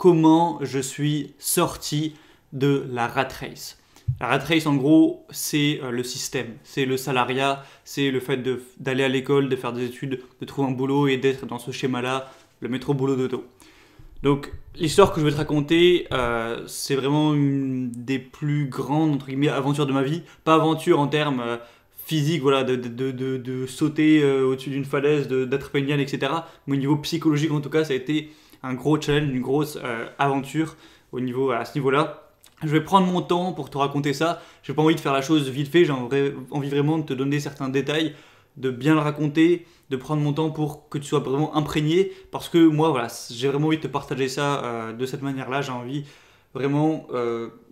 comment je suis sorti de la rat race. La rat race, en gros, c'est le système, c'est le salariat, c'est le fait d'aller à l'école, de faire des études, de trouver un boulot et d'être dans ce schéma-là, le métro boulot dodo. Donc, l'histoire que je vais te raconter, c'est vraiment une des plus grandes, entre guillemets, aventures de ma vie. Pas aventure en termes physiques, voilà, de sauter au-dessus d'une falaise, d'être pénial, etc. Mais au niveau psychologique, en tout cas, ça a été un gros challenge, une grosse aventure à ce niveau-là. Je vais prendre mon temps pour te raconter ça. J'ai pas envie de faire la chose vite fait, j'ai envie vraiment de te donner certains détails, de bien le raconter, de prendre mon temps pour que tu sois vraiment imprégné. Parce que moi, voilà, j'ai vraiment envie de te partager ça de cette manière-là. J'ai envie vraiment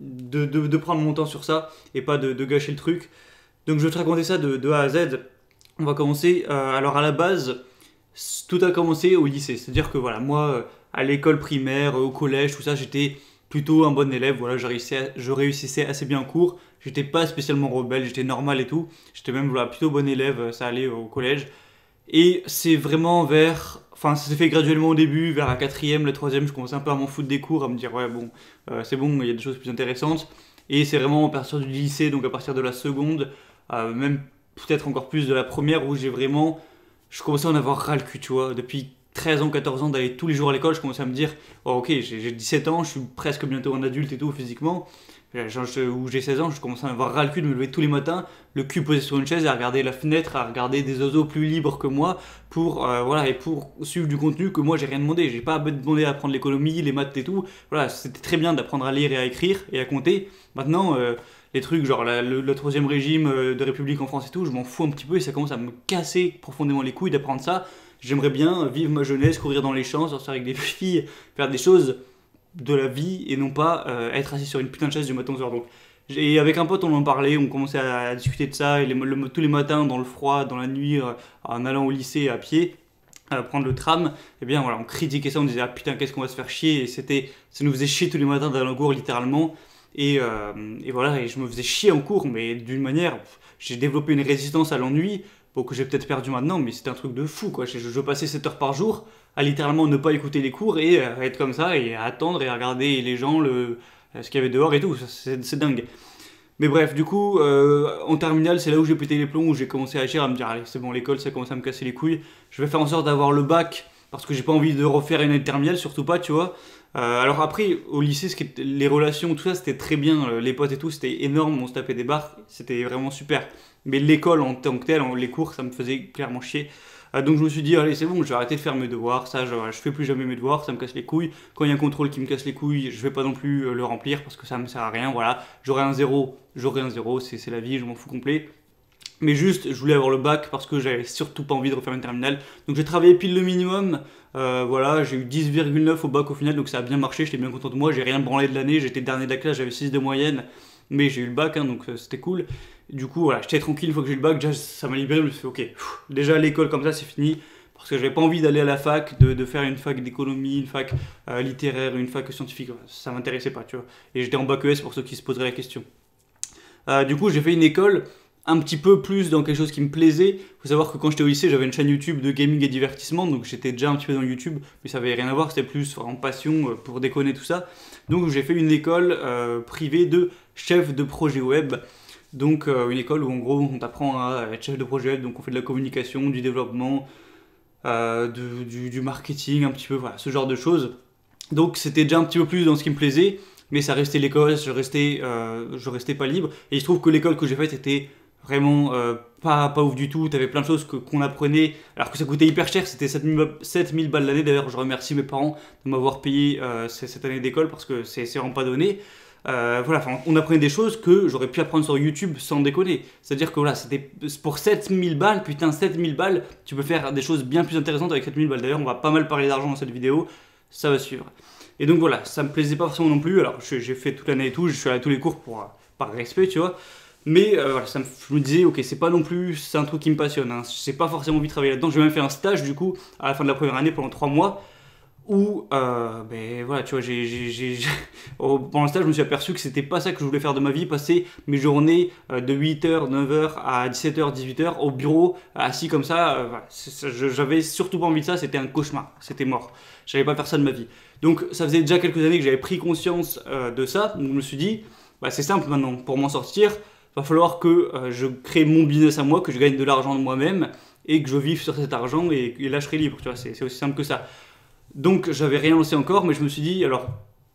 de prendre mon temps sur ça et pas de gâcher le truc. Donc je vais te raconter ça de A à Z. On va commencer. Alors à la base, tout a commencé au lycée. C'est-à-dire que voilà, moi, à l'école primaire, au collège, tout ça, j'étais plutôt un bon élève, voilà, je réussissais assez bien en cours, j'étais pas spécialement rebelle, j'étais normal et tout, j'étais même voilà, plutôt bon élève, ça allait au collège. Et c'est vraiment enfin ça s'est fait graduellement au début, vers la quatrième, la troisième, je commençais un peu à m'en foutre des cours, à me dire ouais bon, c'est bon, il y a des choses plus intéressantes. Et c'est vraiment à partir du lycée, donc à partir de la seconde, même peut-être encore plus de la première, où je commençais à en avoir ras le cul, tu vois, depuis 13 ans, 14 ans d'aller tous les jours à l'école, je commençais à me dire oh, ok, j'ai 17 ans, je suis presque bientôt un adulte et tout physiquement, ou j'ai 16 ans, je commençais à avoir ras le cul de me lever tous les matins, le cul posé sur une chaise, à regarder la fenêtre, à regarder des oiseaux plus libres que moi voilà, et pour suivre du contenu que moi j'ai rien demandé. J'ai pas demandé à apprendre l'économie, les maths et tout. Voilà, c'était très bien d'apprendre à lire et à écrire et à compter. Maintenant, les trucs genre le troisième régime de République en France et tout, je m'en fous un petit peu et ça commence à me casser profondément les couilles d'apprendre ça. J'aimerais bien vivre ma jeunesse, courir dans les champs, sortir avec des filles, faire des choses de la vie et non pas être assis sur une putain de chaise du matin au soir. Donc, et avec un pote, on en parlait, on commençait à discuter de ça, et tous les matins, dans le froid, dans la nuit, en allant au lycée à pied, à prendre le tram, et bien voilà, on critiquait ça, on disait ah putain, qu'est-ce qu'on va se faire chier, et ça nous faisait chier tous les matins d'aller en cours, littéralement. Et voilà, et je me faisais chier en cours, mais d'une manière, j'ai développé une résistance à l'ennui. Bon, que j'ai peut-être perdu maintenant, mais c'était un truc de fou, quoi. Je passais 7 heures par jour à littéralement ne pas écouter les cours et à être comme ça et à attendre et à regarder les gens, ce qu'il y avait dehors et tout. C'est dingue. Mais bref, du coup, en terminale, c'est là où j'ai pété les plombs, où j'ai commencé à agir, à me dire, allez, c'est bon, l'école, ça commence à me casser les couilles. Je vais faire en sorte d'avoir le bac, parce que j'ai pas envie de refaire une année de terminale, surtout pas, tu vois. Alors après, au lycée, les relations, tout ça, c'était très bien. Les potes et tout, c'était énorme, on se tapait des barres, c'était vraiment super. Mais l'école en tant que telle, les cours, ça me faisait clairement chier. Donc je me suis dit, allez, c'est bon, je vais arrêter de faire mes devoirs. Ça, je fais plus jamais mes devoirs, ça me casse les couilles. Quand il y a un contrôle qui me casse les couilles, je vais pas non plus le remplir parce que ça me sert à rien. Voilà, j'aurai un zéro, c'est la vie, je m'en fous complet. Mais juste, je voulais avoir le bac parce que j'avais surtout pas envie de refaire une terminale. Donc j'ai travaillé pile le minimum. Voilà, j'ai eu 10,9 au bac au final, donc ça a bien marché, j'étais bien content de moi. J'ai rien branlé de l'année, j'étais dernier de la classe, j'avais 6 de moyenne. Mais j'ai eu le bac, hein, donc c'était cool. Du coup, voilà, j'étais tranquille une fois que j'ai eu le bac, déjà ça m'a libéré, je me suis fait ok, déjà l'école comme ça c'est fini. Parce que j'avais pas envie d'aller à la fac, de faire une fac d'économie, une fac littéraire, une fac scientifique, ça m'intéressait pas, tu vois. Et j'étais en bac ES pour ceux qui se poseraient la question. Du coup, j'ai fait une école un petit peu plus dans quelque chose qui me plaisait. Faut savoir que quand j'étais au lycée, j'avais une chaîne YouTube de gaming et divertissement, donc j'étais déjà un petit peu dans YouTube, mais ça avait rien à voir, c'était plus en passion pour déconner tout ça. Donc j'ai fait une école privée de chef de projet web. Donc une école où en gros on t'apprend à être chef de projet web, donc on fait de la communication, du développement, du marketing, un petit peu, voilà, ce genre de choses. Donc c'était déjà un petit peu plus dans ce qui me plaisait, mais ça restait l'école, je restais pas libre. Et il se trouve que l'école que j'ai faite était vraiment pas ouf du tout. T'avais plein de choses qu'on apprenait, alors que ça coûtait hyper cher, c'était 7000 balles l'année. D'ailleurs, je remercie mes parents de m'avoir payé cette année d'école parce que c'est vraiment pas donné. Voilà, on apprenait des choses que j'aurais pu apprendre sur YouTube sans déconner. C'est-à-dire que voilà, c'était pour 7000 balles, putain, 7000 balles, tu peux faire des choses bien plus intéressantes avec 7000 balles. D'ailleurs, on va pas mal parler d'argent dans cette vidéo, ça va suivre. Et donc voilà, ça me plaisait pas forcément non plus. Alors, j'ai fait toute l'année et tout, je suis allé à tous les cours par respect, tu vois. Mais voilà, je me disais, ok, c'est pas non plus, c'est un truc qui me passionne, hein. J'ai pas forcément envie de travailler là-dedans. J'ai même fait un stage du coup à la fin de la première année pendant 3 mois. où, ben voilà, tu vois, pendant le stage, je me suis aperçu que c'était pas ça que je voulais faire de ma vie, passer mes journées de 8h, 9h à 17h, 18h au bureau, assis comme ça. Voilà. J'avais surtout pas envie de ça, c'était un cauchemar, c'était mort. J'allais pas faire ça de ma vie. Donc, ça faisait déjà quelques années que j'avais pris conscience de ça, donc je me suis dit, bah, c'est simple maintenant, pour m'en sortir, va falloir que je crée mon business à moi, que je gagne de l'argent de moi-même et que je vive sur cet argent et là je serai libre, tu vois, c'est aussi simple que ça. Donc j'avais rien lancé encore, mais je me suis dit, alors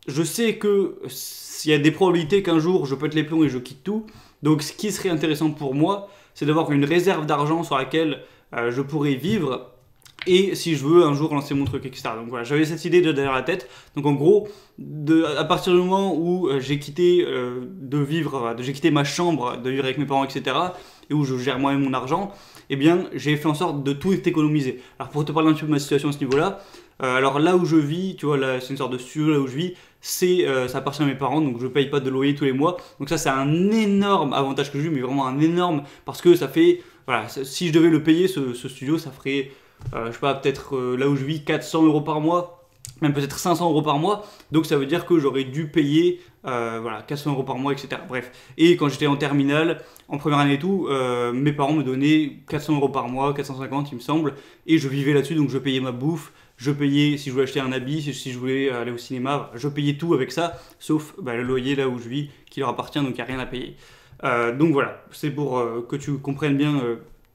je sais que s'il y a des probabilités qu'un jour je pète les plombs et je quitte tout, donc ce qui serait intéressant pour moi, c'est d'avoir une réserve d'argent sur laquelle je pourrais vivre et si je veux un jour lancer mon truc, etc. Donc voilà, j'avais cette idée derrière la tête. Donc en gros, à partir du moment où j'ai quitté de vivre, j'ai quitté ma chambre, de vivre avec mes parents, etc., et où je gère moi-même mon argent, eh bien j'ai fait en sorte de tout économiser. Alors pour te parler un petit peu de ma situation à ce niveau-là, alors là où je vis, tu vois, là c'est une sorte de studio là où je vis, ça appartient à mes parents, donc je paye pas de loyer tous les mois. Donc ça c'est un énorme avantage que j'ai eu, mais vraiment un énorme, parce que ça fait, voilà, si je devais le payer ce studio, ça ferait je sais pas, peut-être là où je vis, 400 € par mois, même peut-être 500 € par mois. Donc ça veut dire que j'aurais dû payer voilà, 400 € par mois, etc. Bref. Et quand j'étais en terminale, en première année et tout, mes parents me donnaient 400 € par mois, 450 il me semble, et je vivais là-dessus, donc je payais ma bouffe. Je payais si je voulais acheter un habit, si je voulais aller au cinéma, je payais tout avec ça, sauf le loyer là où je vis, qui leur appartient, donc il n'y a rien à payer. Donc voilà, c'est pour que tu comprennes bien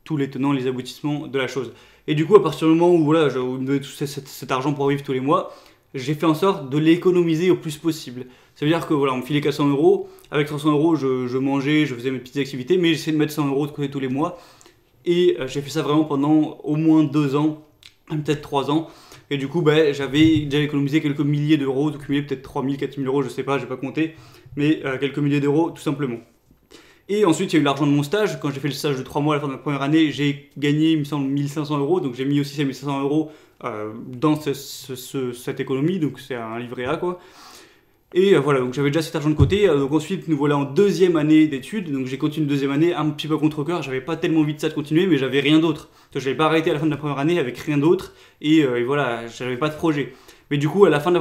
tous les tenants, les aboutissements de la chose. Et du coup, à partir du moment où voilà, je me donnais tout cet argent pour vivre tous les mois, j'ai fait en sorte de l'économiser au plus possible. Ça veut dire que voilà, on me filait 400 €, avec 300 €, je mangeais, je faisais mes petites activités, mais j'essayais de mettre 100 € de côté tous les mois. Et j'ai fait ça vraiment pendant au moins 2 ans, peut-être 3 ans. Et du coup, j'avais déjà économisé quelques milliers d'euros, tout cumulé peut-être 3 000, 4 000 €, je sais pas, j'ai pas compté, mais quelques milliers d'euros tout simplement. Et ensuite, il y a eu l'argent de mon stage. Quand j'ai fait le stage de 3 mois à la fin de ma première année, j'ai gagné, il me semble, 1 500 €. Donc j'ai mis aussi ces 1 500 € dans cette économie. Donc c'est un livret A, quoi. Et voilà, donc j'avais déjà cet argent de côté. Donc ensuite, nous voilà en deuxième année d'études. Donc j'ai continué une deuxième année un petit peu contre cœur. J'avais pas tellement envie de ça de continuer, mais j'avais rien d'autre. Je n'avais pas arrêté à la fin de la première année avec rien d'autre. Et voilà, j'avais pas de projet. Mais du coup, à la fin de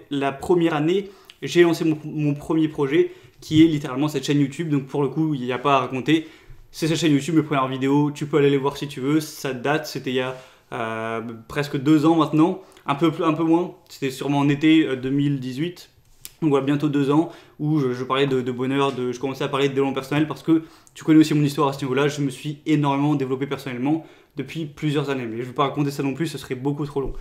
la première année, j'ai lancé mon premier projet qui est littéralement cette chaîne YouTube. Donc pour le coup, il n'y a pas à raconter. C'est cette chaîne YouTube, mes premières vidéos. Tu peux aller les voir si tu veux. Ça date, c'était il y a presque 2 ans maintenant. Un peu moins. C'était sûrement en été 2018. Donc voilà, bientôt 2 ans où je parlais de bonheur, je commençais à parler de développement personnel parce que tu connais aussi mon histoire à ce niveau-là. Je me suis énormément développé personnellement depuis plusieurs années. Mais je ne vais pas raconter ça non plus, ce serait beaucoup trop long.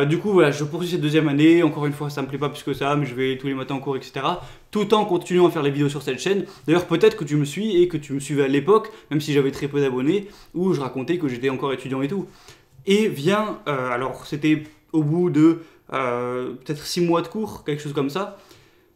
Du coup, voilà, je poursuis cette deuxième année. Encore une fois, ça me plaît pas plus que ça, mais je vais tous les matins en cours, etc. Tout en continuant à faire les vidéos sur cette chaîne. D'ailleurs, peut-être que tu me suis et que tu me suivais à l'époque, même si j'avais très peu d'abonnés, où je racontais que j'étais encore étudiant et tout. Et vient, alors c'était au bout de peut-être 6 mois de cours, quelque chose comme ça.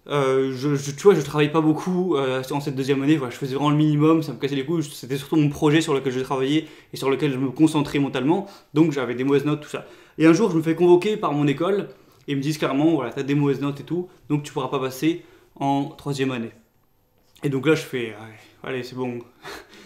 Tu vois, je travaillais pas beaucoup en cette deuxième année. Voilà, je faisais vraiment le minimum, ça me cassait les couilles. C'était surtout mon projet sur lequel je travaillais et sur lequel je me concentrais mentalement. Donc j'avais des mauvaises notes, tout ça. Et un jour, je me fais convoquer par mon école et ils me disent clairement, voilà, t'as des mauvaises notes et tout, donc tu pourras pas passer en troisième année. Et donc là, je fais, allez, c'est bon,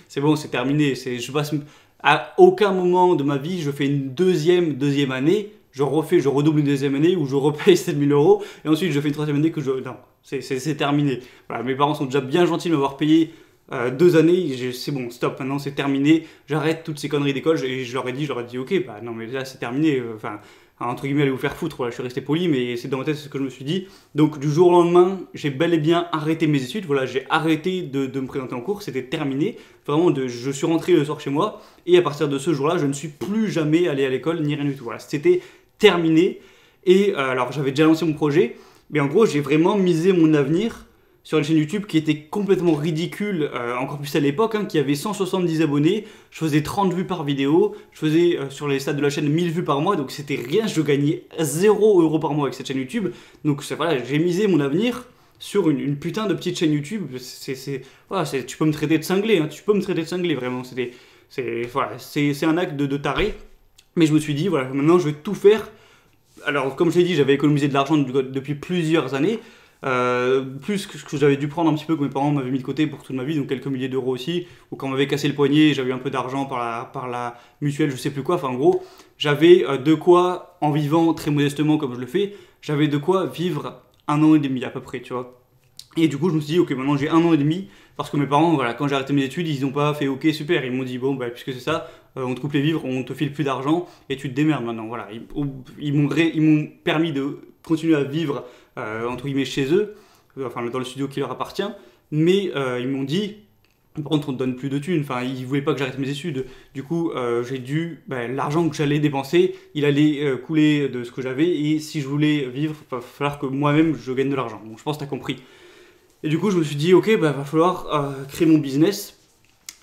c'est bon, c'est terminé. Je passe à aucun moment de ma vie, je fais une deuxième année. Je redouble une deuxième année où je repaye 7 000 € et ensuite je fais une troisième année que non, c'est terminé. Voilà, mes parents sont déjà bien gentils de m'avoir payé 2 années, c'est bon, stop, maintenant c'est terminé, j'arrête toutes ces conneries d'école et je leur ai dit, ok, non mais là c'est terminé, enfin, entre guillemets, allez vous faire foutre, voilà, je suis resté poli, mais c'est dans ma tête, c'est ce que je me suis dit. Donc du jour au lendemain, j'ai bel et bien arrêté mes études, voilà, j'ai arrêté de me présenter en cours, c'était terminé, vraiment, je suis rentré le soir chez moi et à partir de ce jour-là, je ne suis plus jamais allé à l'école ni rien du tout, voilà, c'était terminé. Et alors j'avais déjà lancé mon projet, mais en gros j'ai vraiment misé mon avenir sur une chaîne YouTube qui était complètement ridicule, encore plus à l'époque, qui avait 170 abonnés, je faisais 30 vues par vidéo, je faisais sur les stats de la chaîne 1000 vues par mois, donc c'était rien, je gagnais 0 € par mois avec cette chaîne YouTube. Donc voilà, j'ai misé mon avenir sur une putain de petite chaîne YouTube. Voilà, tu peux me traiter de cinglé, tu peux me traiter de cinglé, vraiment, c'est un acte de taré. Mais je me suis dit, voilà, maintenant je vais tout faire. Alors, comme je l'ai dit, j'avais économisé de l'argent depuis plusieurs années. plus que ce que j'avais dû prendre un petit peu que mes parents m'avaient mis de côté pour toute ma vie, donc quelques milliers d'euros aussi, ou quand on m'avait cassé le poignet, j'avais eu un peu d'argent par la mutuelle, je sais plus quoi, enfin en gros, j'avais de quoi, en vivant très modestement comme je le fais, j'avais de quoi vivre 1 an et demi à peu près, tu vois. Et du coup, je me suis dit, ok, maintenant j'ai 1 an et demi, parce que mes parents, voilà, quand j'ai arrêté mes études, ils n'ont pas fait ok, super, ils m'ont dit, bon, bah, puisque c'est ça, on te coupe les vivres, on te file plus d'argent, et tu te démerdes maintenant, voilà. Ils m'ont permis de continuer à vivre, entre guillemets, chez eux, enfin, dans le studio qui leur appartient, mais ils m'ont dit, par contre, on te donne plus de thunes, enfin, ils voulaient pas que j'arrête mes études, du coup, j'ai dû, l'argent que j'allais dépenser, il allait couler de ce que j'avais, et si je voulais vivre, il va falloir que moi-même, je gagne de l'argent. Donc, je pense que tu as compris. Et du coup, je me suis dit, ok, va falloir créer mon business.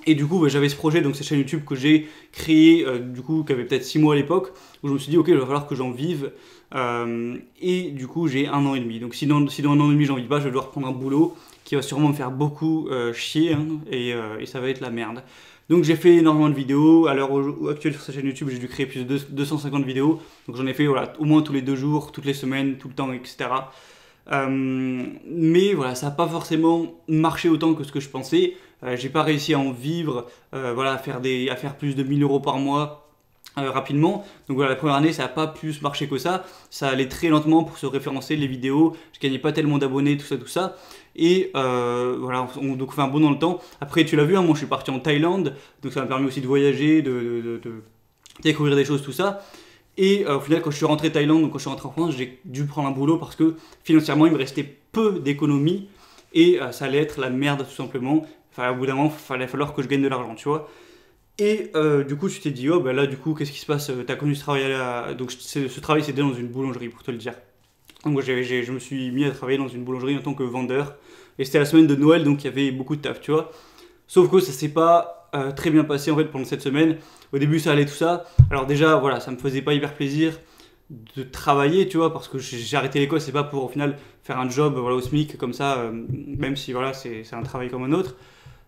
Et du coup, j'avais ce projet, donc cette chaîne YouTube que j'ai créée, du coup, qui avait peut-être 6 mois à l'époque, où je me suis dit, ok, il va falloir que j'en vive. Et du coup, j'ai 1 an et demi. Donc, si dans 1 an et demi, j'en vis pas, je vais devoir prendre un boulot qui va sûrement me faire beaucoup chier, hein, et ça va être la merde. Donc, j'ai fait énormément de vidéos. À l'heure actuelle, sur cette chaîne YouTube, j'ai dû créer plus de 250 vidéos. Donc, j'en ai fait voilà, au moins tous les 2 jours, toutes les semaines, tout le temps, etc. Mais voilà, ça n'a pas forcément marché autant que ce que je pensais. J'ai pas réussi à en vivre, voilà, à faire plus de 1000 euros par mois rapidement. Donc voilà, la première année, ça n'a pas plus marché que ça. Ça allait très lentement pour se référencer les vidéos. Je gagnais pas tellement d'abonnés, tout ça. Et voilà, donc on fait un bond dans le temps. Après, tu l'as vu, hein, moi je suis parti en Thaïlande, donc ça m'a permis aussi de voyager, de découvrir des choses, tout ça. Et au final, quand je suis rentré de Thaïlande, donc quand je suis rentré en France, j'ai dû prendre un boulot parce que financièrement, il me restait peu d'économies et ça allait être la merde tout simplement. Enfin, au bout d'un moment, il allait falloir que je gagne de l'argent, tu vois. Et du coup, tu t'es dit, oh, bah là, du coup, qu'est-ce qui se passe? T'as connu ce travail donc, ce travail, c'était dans une boulangerie, pour te le dire. Donc, moi, je me suis mis à travailler dans une boulangerie en tant que vendeur. Et c'était la semaine de Noël, donc il y avait beaucoup de taf, tu vois. Sauf que ça s'est pas très bien passé en fait pendant cette semaine. Au début ça allait tout ça. Alors déjà voilà, ça me faisait pas hyper plaisir de travailler, tu vois, parce que j'ai arrêté l'école, c'est pas pour au final faire un job voilà, au SMIC comme ça, même si voilà c'est un travail comme un autre.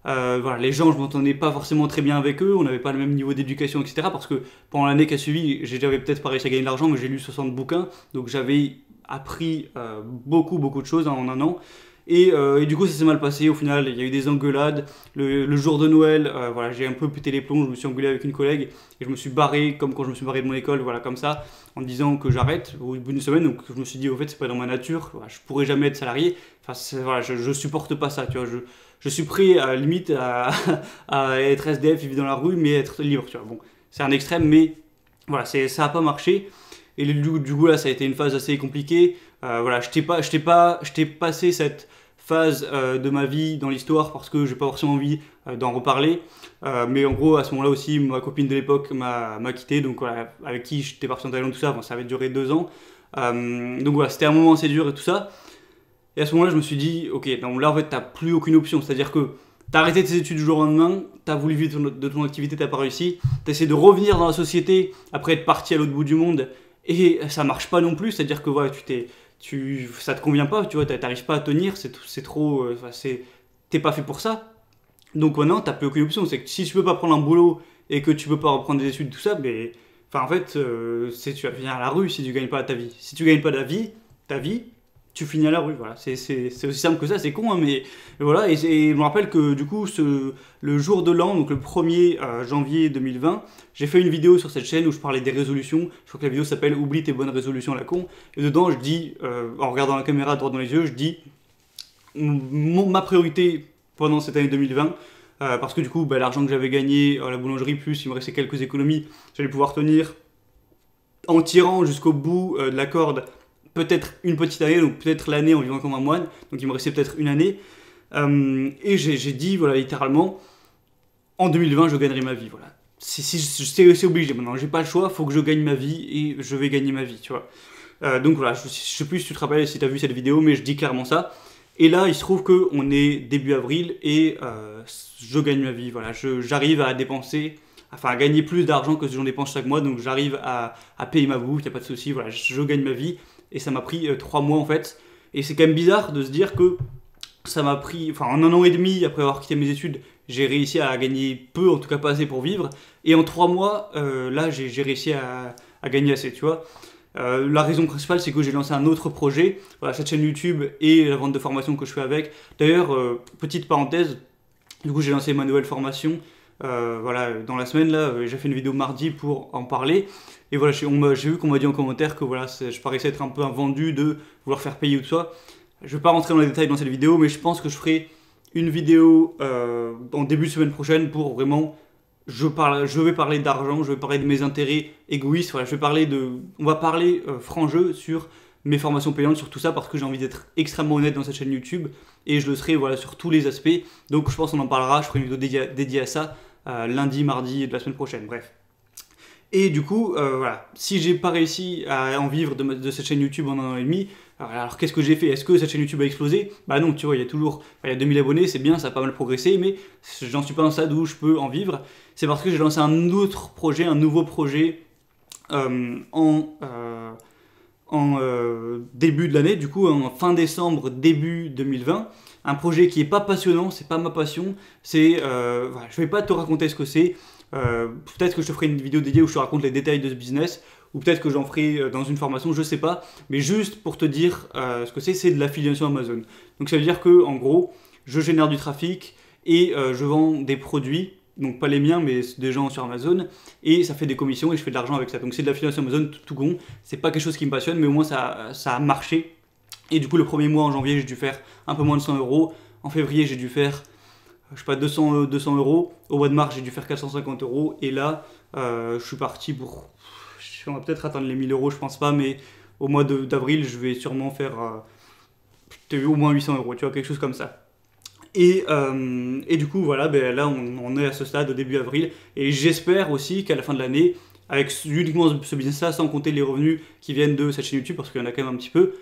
Voilà, les gens, je m'entendais pas forcément très bien avec eux, on n'avait pas le même niveau d'éducation, etc. Parce que pendant l'année qui a suivi, j'avais peut-être pas réussi à gagner de l'argent, mais j'ai lu 60 bouquins, donc j'avais appris beaucoup de choses en un an. Et du coup, ça s'est mal passé. Au final, il y a eu des engueulades. Le jour de Noël, voilà, j'ai un peu pété les plombs. Je me suis engueulé avec une collègue et je me suis barré, comme quand je me suis barré de mon école, voilà, comme ça, en disant que j'arrête au bout d'une semaine. Donc, je me suis dit, au fait, c'est pas dans ma nature. Voilà, je pourrais jamais être salarié. Enfin, voilà, je supporte pas ça, tu vois. Je suis prêt à limite à être SDF, vivre dans la rue, mais être libre, tu vois. Bon, c'est un extrême, mais voilà, ça a pas marché. Et du coup, là, ça a été une phase assez compliquée. Voilà, je t'ai passé cette phase de ma vie dans l'histoire parce que j'ai pas forcément envie d'en reparler. Mais en gros, à ce moment-là aussi, ma copine de l'époque m'a quitté, donc voilà, avec qui j'étais parti en Thaïlande, tout ça, bon, ça avait duré 2 ans. Donc voilà, c'était un moment assez dur et tout ça. Et à ce moment-là, je me suis dit, ok, donc là en fait, t'as plus aucune option, c'est-à-dire que t'as arrêté tes études du jour au lendemain, t'as voulu vivre de ton activité, t'as pas réussi, t'as essayé de revenir dans la société après être parti à l'autre bout du monde et ça marche pas non plus, c'est-à-dire que voilà, ça te convient pas, tu vois, t'arrives pas à tenir, c'est trop, t'es pas fait pour ça. Donc maintenant, t'as plus aucune option. C'est que si tu peux pas prendre un boulot et que tu peux pas reprendre des études, tout ça, mais enfin en fait, tu vas finir à la rue si tu gagnes pas ta vie. Si tu gagnes pas ta vie, tu finis à la rue. Voilà, c'est aussi simple que ça. C'est con, hein, mais voilà. Et je me rappelle que du coup, le jour de l'an, donc le 1er janvier 2020, j'ai fait une vidéo sur cette chaîne où je parlais des résolutions. Je crois que la vidéo s'appelle "Oublie tes bonnes résolutions à la con". Et dedans, je dis, en regardant la caméra droit dans les yeux, je dis ma priorité pendant cette année 2020, parce que du coup l'argent que j'avais gagné à la boulangerie plus il me restait quelques économies, j'allais pouvoir tenir en tirant jusqu'au bout de la corde peut-être une petite année, donc peut-être l'année en vivant comme un moine, donc il me restait peut-être une année, et j'ai dit voilà littéralement en 2020 je gagnerai ma vie, voilà. C'est obligé maintenant, j'ai pas le choix, faut que je gagne ma vie et je vais gagner ma vie, tu vois. Donc voilà, je sais plus si tu te rappelles, si tu as vu cette vidéo, mais je dis clairement ça. Et là, il se trouve qu'on est début avril et je gagne ma vie. Voilà, j'arrive à dépenser, enfin à gagner plus d'argent que ce que j'en dépense chaque mois. Donc j'arrive à payer ma bouffe, il n'y a pas de souci. Voilà, je gagne ma vie. Et ça m'a pris 3 mois en fait. Et c'est quand même bizarre de se dire que ça m'a pris, enfin en 1 an et demi après avoir quitté mes études, j'ai réussi à gagner peu, en tout cas pas assez pour vivre. Et en 3 mois, là, j'ai réussi à gagner assez, tu vois. La raison principale, c'est que j'ai lancé un autre projet, voilà, cette chaîne YouTube et la vente de formation que je fais avec. D'ailleurs, petite parenthèse, du coup j'ai lancé ma nouvelle formation voilà, dans la semaine, là, j'ai fait une vidéo mardi pour en parler. Et voilà, j'ai vu qu'on m'a dit en commentaire que voilà, je paraissais être un peu un vendu de vouloir faire payer ou tout ça. Je vais pas rentrer dans les détails dans cette vidéo, mais je pense que je ferai une vidéo en début de semaine prochaine pour vraiment... Je vais parler d'argent, je vais parler de mes intérêts égoïstes, voilà, on va parler franc jeu sur mes formations payantes, sur tout ça, parce que j'ai envie d'être extrêmement honnête dans cette chaîne YouTube, et je le serai voilà, sur tous les aspects. Donc je pense qu'on en parlera, je ferai une vidéo dédiée à ça, lundi, mardi de la semaine prochaine, bref. Et du coup, voilà, si j'ai pas réussi à en vivre de cette chaîne YouTube en un an et demi, alors qu'est-ce que j'ai fait? Est-ce que cette chaîne YouTube a explosé? Bah non, tu vois, il y a 2000 abonnés, c'est bien, ça a pas mal progressé, mais j'en suis pas à un stade où je peux en vivre. C'est parce que j'ai lancé un autre projet, un nouveau projet début de l'année, du coup en fin décembre, début 2020. Un projet qui est pas passionnant, c'est pas ma passion, voilà, je vais pas te raconter ce que c'est. Peut-être que je te ferai une vidéo dédiée où je te raconte les détails de ce business, ou peut-être que j'en ferai dans une formation, je sais pas, mais juste pour te dire ce que c'est de l'affiliation Amazon. Donc ça veut dire que en gros, je génère du trafic et je vends des produits, donc pas les miens, mais des gens sur Amazon, et ça fait des commissions et je fais de l'argent avec ça. Donc c'est de l'affiliation Amazon tout con, c'est pas quelque chose qui me passionne, mais au moins ça a marché. Et du coup, le premier mois en janvier, j'ai dû faire un peu moins de 100 €. En février, j'ai dû faire je sais pas, 200 €. Au mois de mars, j'ai dû faire 450 €. Et là, je suis parti pour... On va peut-être atteindre les 1000 €, je pense pas, mais au mois d'avril, je vais sûrement faire au moins 800 €, tu vois, quelque chose comme ça. Et du coup, voilà, ben, là, on est à ce stade, au début avril. Et j'espère aussi qu'à la fin de l'année, avec uniquement ce business-là, sans compter les revenus qui viennent de cette chaîne YouTube, parce qu'il y en a quand même un petit peu,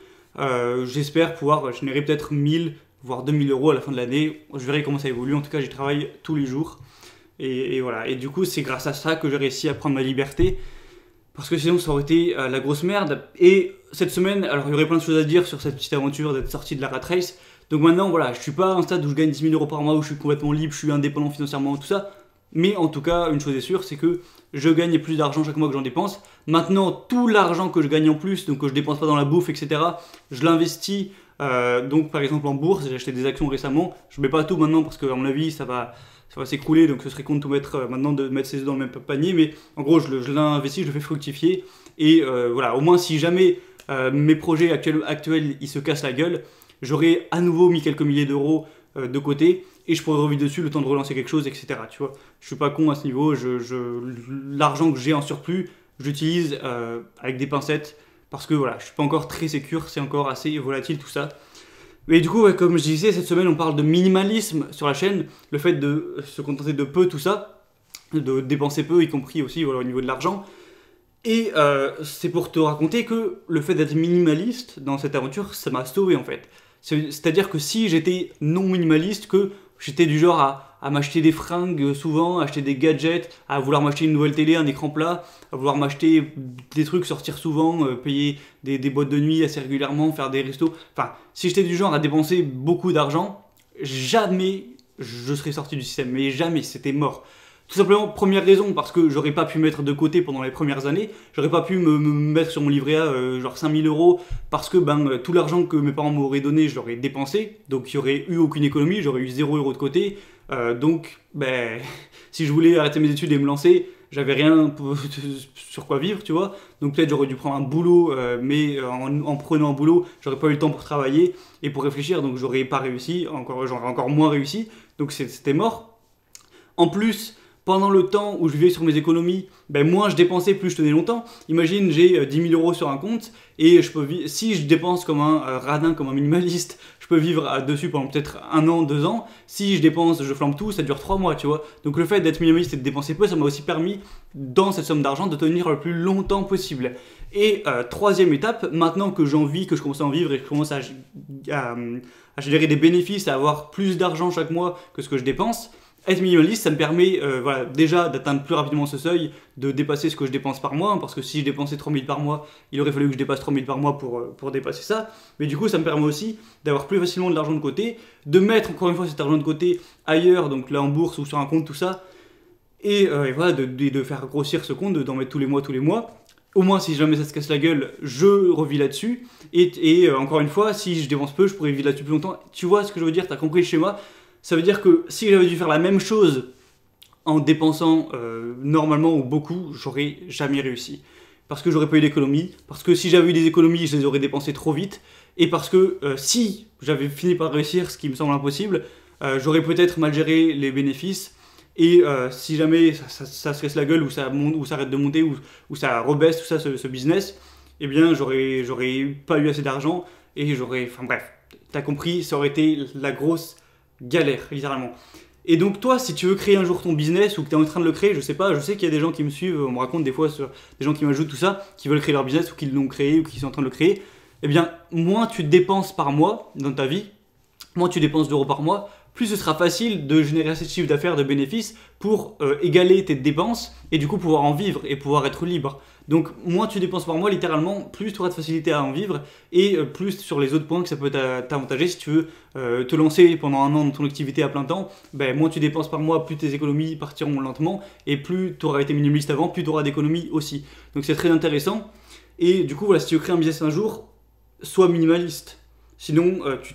j'espère pouvoir générer peut-être 1000 voire 2000 € à la fin de l'année. Je verrai comment ça évolue. En tout cas, j'y travaille tous les jours. Et voilà. Et du coup, c'est grâce à ça que j'ai réussi à prendre ma liberté. Parce que sinon, ça aurait été la grosse merde. Et cette semaine, alors il y aurait plein de choses à dire sur cette petite aventure d'être sorti de la rat race. Donc maintenant, voilà, je suis pas à un stade où je gagne 10 000 € par mois, où je suis complètement libre, je suis indépendant financièrement, tout ça. Mais en tout cas, une chose est sûre, c'est que je gagne plus d'argent chaque mois que j'en dépense. Maintenant, tout l'argent que je gagne en plus, donc que je dépense pas dans la bouffe, etc., je l'investis. Donc par exemple en bourse, j'ai acheté des actions récemment. Je mets pas tout maintenant parce qu'à mon avis ça va s'écrouler, donc ce serait con de tout mettre maintenant, de mettre ses œufs dans le même panier. Mais en gros, je l'investis, je le fais fructifier. Et voilà, au moins si jamais mes projets actuels ils se cassent la gueule, j'aurai à nouveau mis quelques milliers d'euros de côté et je pourrais revivre dessus le temps de relancer quelque chose, etc. Tu vois, je suis pas con à ce niveau. L'argent que j'ai en surplus, j'utilise avec des pincettes. Parce que voilà, je suis pas encore très sécure, c'est encore assez volatile tout ça. Mais du coup, ouais, comme je disais, cette semaine on parle de minimalisme sur la chaîne, le fait de se contenter de peu, tout ça, de dépenser peu, y compris aussi voilà, au niveau de l'argent. Et c'est pour te raconter que le fait d'être minimaliste dans cette aventure, ça m'a sauvé en fait. C'est-à-dire que si j'étais non minimaliste, que j'étais du genre à m'acheter des fringues souvent, acheter des gadgets, à vouloir m'acheter une nouvelle télé, un écran plat, à vouloir m'acheter des trucs, sortir souvent, payer des boîtes de nuit assez régulièrement, faire des restos. Enfin, si j'étais du genre à dépenser beaucoup d'argent, jamais je serais sorti du système. Mais jamais, c'était mort. Tout simplement, première raison, parce que j'aurais pas pu mettre de côté pendant les premières années, j'aurais pas pu me mettre sur mon livret A genre 5000 €, parce que tout l'argent que mes parents m'auraient donné, je l'aurais dépensé, donc il n'y aurait eu aucune économie, j'aurais eu 0 € de côté, donc si je voulais arrêter mes études et me lancer, j'avais rien sur quoi vivre, tu vois, donc peut-être j'aurais dû prendre un boulot, mais en prenant un boulot, j'aurais pas eu le temps pour travailler et pour réfléchir, donc j'aurais pas réussi, j'aurais encore moins réussi, donc c'était mort. En plus, pendant le temps où je vivais sur mes économies, moins je dépensais, plus je tenais longtemps. Imagine, j'ai 10 000 € sur un compte et si je dépense comme un radin, comme un minimaliste, je peux vivre dessus pendant peut-être 1 an, 2 ans. Si je dépense, je flambe tout, ça dure 3 mois, tu vois. Donc le fait d'être minimaliste et de dépenser peu, ça m'a aussi permis, dans cette somme d'argent, de tenir le plus longtemps possible. Et troisième étape, maintenant que j'en vis, que je commence à en vivre et que je commence à générer des bénéfices, à avoir plus d'argent chaque mois que ce que je dépense, être minimaliste, ça me permet voilà, déjà d'atteindre plus rapidement ce seuil, de dépasser ce que je dépense par mois, parce que si je dépensais 3 000 par mois, il aurait fallu que je dépasse 3 000 par mois pour dépasser ça. Mais du coup, ça me permet aussi d'avoir plus facilement de l'argent de côté, de mettre encore une fois cet argent de côté ailleurs, donc là en bourse ou sur un compte, tout ça, et voilà, de faire grossir ce compte, d'en mettre tous les mois. au moins si jamais ça se casse la gueule, je revis là-dessus. Et encore une fois, si je dépense peu, je pourrais vivre là-dessus plus longtemps. Tu vois ce que je veux dire? T'as compris le schéma? Ça veut dire que si j'avais dû faire la même chose en dépensant normalement ou beaucoup, j'aurais jamais réussi. Parce que j'aurais pas eu d'économie, parce que si j'avais eu des économies, je les aurais dépensées trop vite, et parce que si j'avais fini par réussir, ce qui me semble impossible, j'aurais peut-être mal géré les bénéfices, et si jamais ça se casse la gueule, ou ça monte, ou ça arrête de monter, ou ça rebaisse tout ça, ce business, eh bien j'aurais pas eu assez d'argent, et enfin bref, t'as compris, ça aurait été la grosse galère, littéralement. Et donc toi, si tu veux créer un jour ton business ou que tu es en train de le créer, je sais pas, je sais qu'il y a des gens qui me suivent, on me raconte des fois sur des gens qui m'ajoutent tout ça, qui veulent créer leur business ou qui l'ont créé ou qui sont en train de le créer. Eh bien, moins tu dépenses par mois dans ta vie, moins tu dépenses d'euros par mois, plus ce sera facile de générer assez de chiffre d'affaires, de bénéfices pour égaler tes dépenses et du coup pouvoir en vivre et pouvoir être libre. Donc moins tu dépenses par mois, littéralement, plus tu auras de facilité à en vivre et plus sur les autres points que ça peut t'avantager si tu veux te lancer pendant un an dans ton activité à plein temps, ben, moins tu dépenses par mois, plus tes économies partiront lentement et plus tu auras été minimaliste avant, plus tu auras d'économies aussi. Donc c'est très intéressant et du coup voilà, si tu veux créer un business un jour, sois minimaliste. Sinon, tu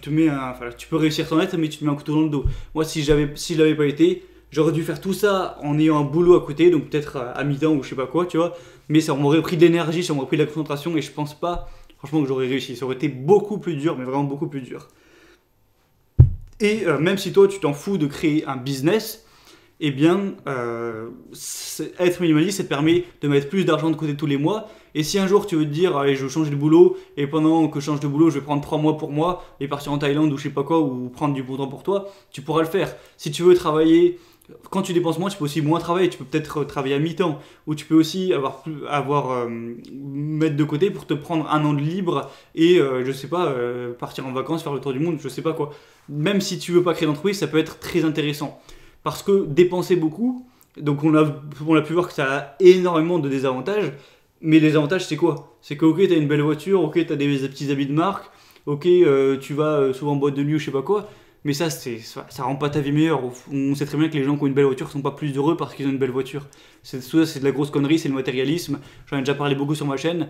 peux réussir sans être, mais tu te mets un couteau dans le dos. Moi, si je l'avais pas été, j'aurais dû faire tout ça en ayant un boulot à côté, donc peut-être à mi-temps ou je sais pas quoi, tu vois. Mais ça m'aurait pris de l'énergie, ça m'aurait pris de la concentration, et je pense pas, franchement, que j'aurais réussi. Ça aurait été beaucoup plus dur, mais vraiment beaucoup plus dur. Et même si toi, tu t'en fous de créer un business, eh bien, être minimaliste, ça te permet de mettre plus d'argent de côté tous les mois. Et si un jour tu veux te dire, allez, je change de boulot, et pendant que je change de boulot, je vais prendre 3 mois pour moi, et partir en Thaïlande ou je sais pas quoi, ou prendre du bon temps pour toi, tu pourras le faire. Si tu veux travailler, quand tu dépenses moins, tu peux aussi moins travailler. Tu peux peut-être travailler à mi-temps, ou tu peux aussi mettre de côté pour te prendre un an de libre, et je sais pas, partir en vacances, faire le tour du monde, je sais pas quoi. Même si tu veux pas créer d'entreprise, ça peut être très intéressant. Parce que dépenser beaucoup, donc on a pu voir que ça a énormément de désavantages, mais les avantages c'est quoi? C'est que ok, t'as une belle voiture, ok, t'as des petits habits de marque, ok, tu vas souvent en boîte de nuit ou je sais pas quoi, mais ça rend pas ta vie meilleure. On sait très bien que les gens qui ont une belle voiture sont pas plus heureux parce qu'ils ont une belle voiture. C'est de la grosse connerie, c'est le matérialisme, j'en ai déjà parlé beaucoup sur ma chaîne.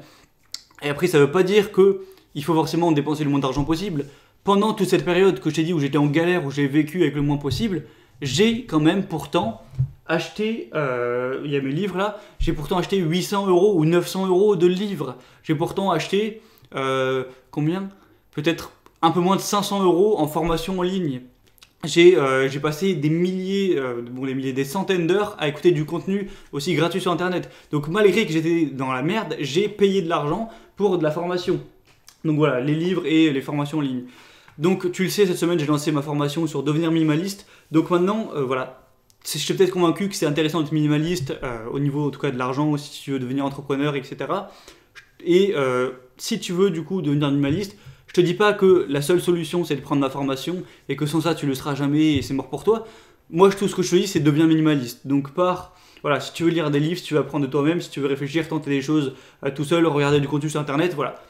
Et après, ça veut pas dire que il faut forcément dépenser le moins d'argent possible. Pendant toute cette période que je t'ai dit où j'étais en galère, où j'ai vécu avec le moins possible, j'ai quand même pourtant acheté, il y a mes livres là, j'ai pourtant acheté 800 € ou 900 € de livres. J'ai pourtant acheté, combien? Peut-être un peu moins de 500 € en formation en ligne. J'ai passé des centaines d'heures à écouter du contenu aussi gratuit sur internet. Donc malgré que j'étais dans la merde, j'ai payé de l'argent pour de la formation. Donc voilà, les livres et les formations en ligne. Donc tu le sais, cette semaine j'ai lancé ma formation sur devenir minimaliste. Donc maintenant, voilà, je suis peut-être convaincu que c'est intéressant d'être minimaliste au niveau en tout cas de l'argent, si tu veux devenir entrepreneur, etc. Et si tu veux du coup devenir minimaliste, je te dis pas que la seule solution c'est de prendre ma formation et que sans ça tu le seras jamais et c'est mort pour toi. Moi tout ce que je te dis c'est devenir minimaliste. Donc voilà, si tu veux lire des livres, si tu veux apprendre de toi-même, si tu veux réfléchir, tenter des choses tout seul, regarder du contenu sur internet, voilà.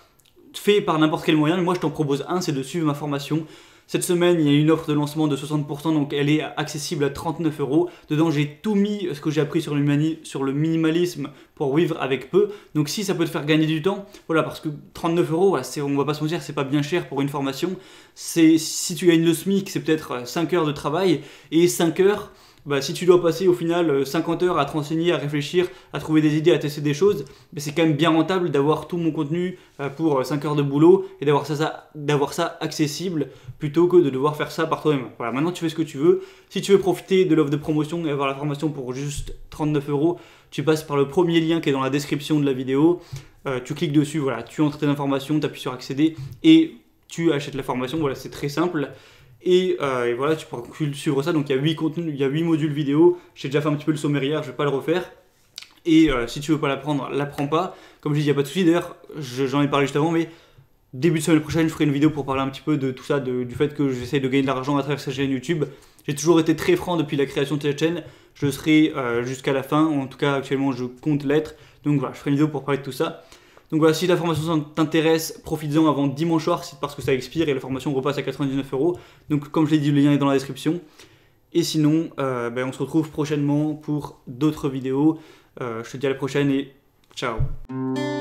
Fait par n'importe quel moyen, moi je t'en propose un, c'est de suivre ma formation. Cette semaine, il y a une offre de lancement de 60%, donc elle est accessible à 39 €. Dedans, j'ai tout mis ce que j'ai appris sur le minimalisme pour vivre avec peu. Donc si ça peut te faire gagner du temps, voilà, parce que 39 €, voilà, on va pas se mentir, c'est pas bien cher pour une formation. Si tu gagnes le SMIC, c'est peut-être 5 heures de travail, et 5 heures, bah, si tu dois passer au final 50 heures à te renseigner, à réfléchir, à trouver des idées, à tester des choses, bah, c'est quand même bien rentable d'avoir tout mon contenu pour 5 heures de boulot et d'avoir ça accessible plutôt que de devoir faire ça par toi-même. Voilà, maintenant tu fais ce que tu veux. Si tu veux profiter de l'offre de promotion et avoir la formation pour juste 39 €, tu passes par le premier lien qui est dans la description de la vidéo. Tu cliques dessus, voilà, tu entres tes informations, tu appuies sur accéder et tu achètes la formation. Voilà, c'est très simple. Et voilà, tu pourras suivre ça. Donc il y a 8 contenus, il y a 8 modules vidéo. J'ai déjà fait un petit peu le sommaire hier, je vais pas le refaire. Et si tu veux pas l'apprendre, l'apprends pas. Comme je dis, il n'y a pas de souci. D'ailleurs, j'en ai parlé juste avant, mais début de semaine prochaine, je ferai une vidéo pour parler un petit peu de tout ça, du fait que j'essaye de gagner de l'argent à travers cette chaîne YouTube. J'ai toujours été très franc depuis la création de cette chaîne. Je le serai jusqu'à la fin. En tout cas, actuellement, je compte l'être. Donc voilà, je ferai une vidéo pour parler de tout ça. Donc voilà, si la formation t'intéresse, profites-en avant dimanche soir parce que ça expire et la formation repasse à 99 €. Donc comme je l'ai dit, le lien est dans la description. Et sinon, on se retrouve prochainement pour d'autres vidéos. Je te dis à la prochaine et Ciao.